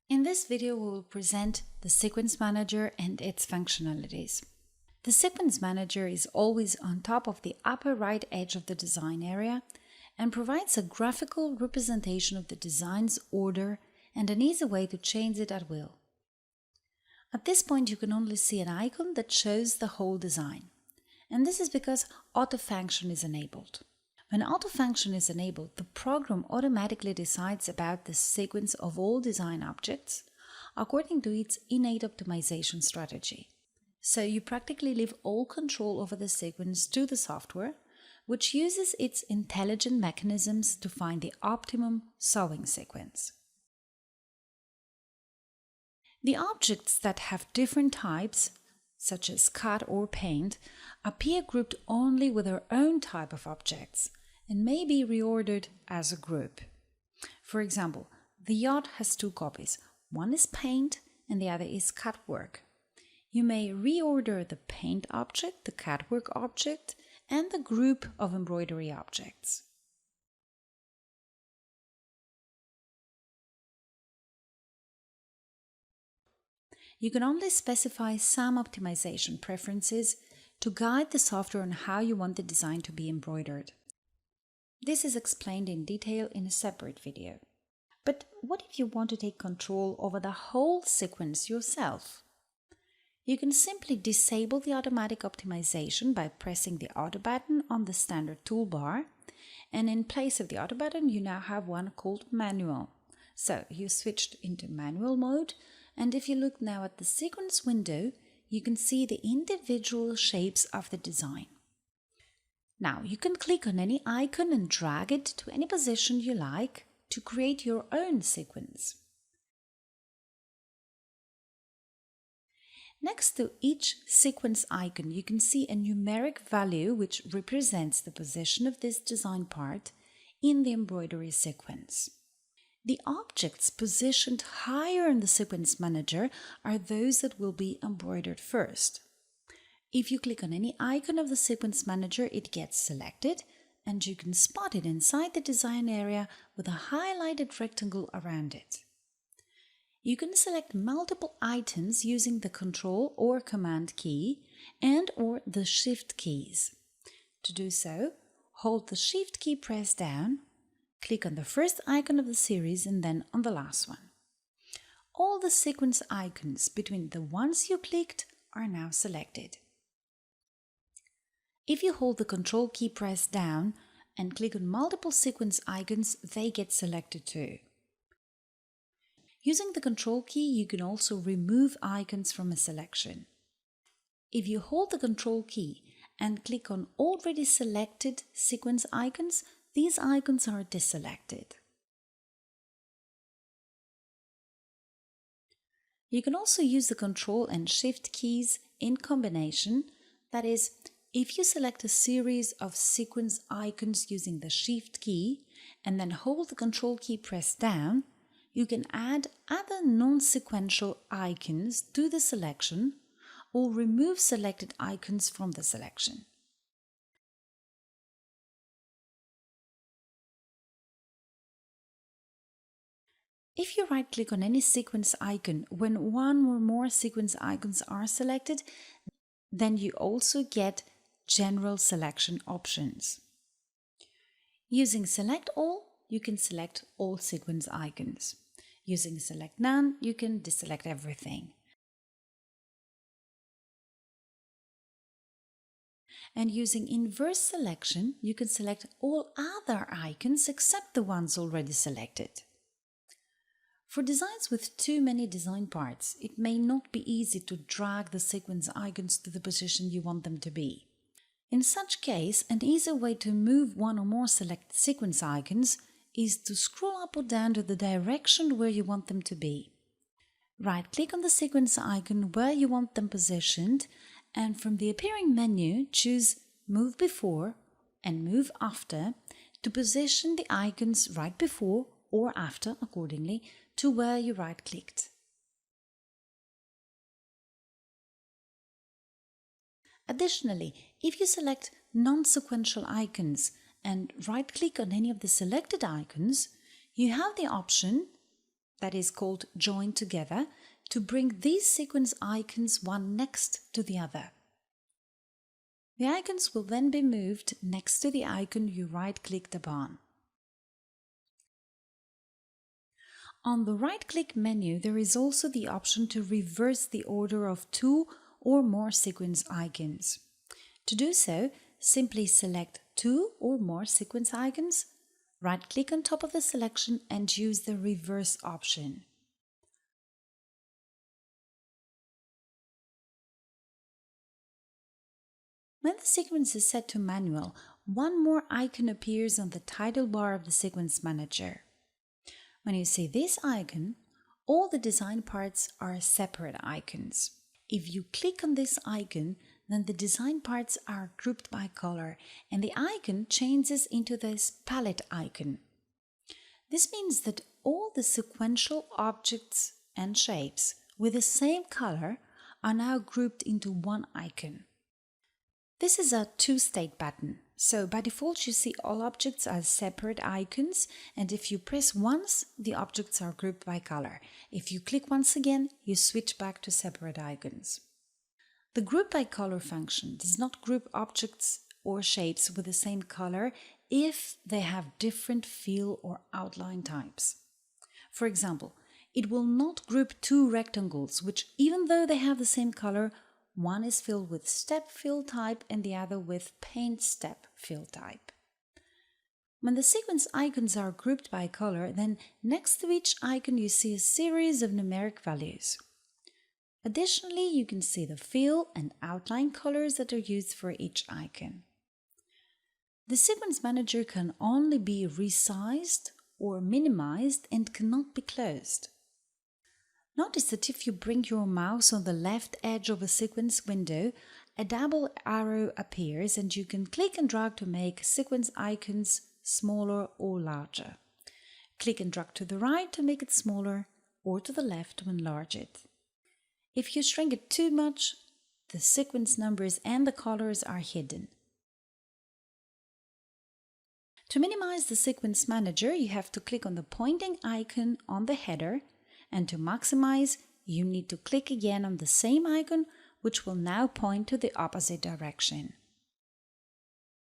In this video, we will present the Sequence Manager and its functionalities. The Sequence Manager is always on top of the upper right edge of the design area and provides a graphical representation of the design's order and an easy way to change it at will. At this point, you can only see an icon that shows the whole design, and this is because auto function is enabled. When auto function is enabled, the program automatically decides about the sequence of all design objects according to its innate optimization strategy. So you practically leave all control over the sequence to the software, which uses its intelligent mechanisms to find the optimum sewing sequence. The objects that have different types, such as cut or paint, appear grouped only with their own type of objects and may be reordered as a group. For example, the yacht has two copies. One is paint and the other is cut work. You may reorder the paint object, the cut work object, and the group of embroidery objects. You can only specify some optimization preferences to guide the software on how you want the design to be embroidered. This is explained in detail in a separate video. But what if you want to take control over the whole sequence yourself? You can simply disable the automatic optimization by pressing the Auto button on the standard toolbar, and in place of the Auto button you now have one called Manual. So you switched into manual mode, and if you look now at the sequence window, you can see the individual shapes of the design. Now you can click on any icon and drag it to any position you like to create your own sequence. Next to each sequence icon, you can see a numeric value which represents the position of this design part in the embroidery sequence. The objects positioned higher in the Sequence Manager are those that will be embroidered first. If you click on any icon of the Sequence Manager, it gets selected, and you can spot it inside the design area with a highlighted rectangle around it. You can select multiple items using the Ctrl or Command key and/or the Shift keys. To do so, hold the Shift key pressed down, click on the first icon of the series and then on the last one. All the sequence icons between the ones you clicked are now selected. If you hold the Control key pressed down and click on multiple sequence icons, they get selected too. Using the Control key, you can also remove icons from a selection. If you hold the Control key and click on already selected sequence icons, these icons are deselected. You can also use the Ctrl and Shift keys in combination. That is, if you select a series of sequence icons using the Shift key and then hold the Control key pressed down, you can add other non-sequential icons to the selection or remove selected icons from the selection. If you right-click on any sequence icon when one or more sequence icons are selected, then you also get general selection options. Using Select All, you can select all sequence icons. Using Select None, you can deselect everything. And using Inverse Selection, you can select all other icons except the ones already selected. For designs with too many design parts, it may not be easy to drag the sequence icons to the position you want them to be. In such case, an easy way to move one or more selected sequence icons is to scroll up or down to the direction where you want them to be. Right-click on the sequence icon where you want them positioned, and from the appearing menu, choose Move Before and Move After to position the icons right before or after, accordingly, to where you right-clicked. Additionally, if you select non-sequential icons and right-click on any of the selected icons, you have the option that is called join together, to bring these sequence icons one next to the other. The icons will then be moved next to the icon you right-clicked upon. On the right-click menu, there is also the option to reverse the order of two or more sequence icons. To do so, simply select two or more sequence icons, right-click on top of the selection and use the reverse option. When the sequence is set to manual, one more icon appears on the title bar of the Sequence Manager. When you see this icon, all the design parts are separate icons. If you click on this icon, then the design parts are grouped by color and the icon changes into this palette icon. This means that all the sequential objects and shapes with the same color are now grouped into one icon. This is a two-state pattern, so by default you see all objects as separate icons, and if you press once, the objects are grouped by color. If you click once again, you switch back to separate icons. The group by color function does not group objects or shapes with the same color if they have different fill or outline types. For example, it will not group two rectangles which, even though they have the same color, one is filled with step fill type and the other with paint step fill type. When the sequence icons are grouped by color, then next to each icon you see a series of numeric values. Additionally, you can see the fill and outline colors that are used for each icon. The Sequence Manager can only be resized or minimized and cannot be closed. Notice that if you bring your mouse on the left edge of a sequence window, a double arrow appears and you can click and drag to make sequence icons smaller or larger. Click and drag to the right to make it smaller or to the left to enlarge it. If you shrink it too much, the sequence numbers and the colors are hidden. To minimize the Sequence Manager, you have to click on the pointing icon on the header, and to maximize, you need to click again on the same icon, which will now point to the opposite direction.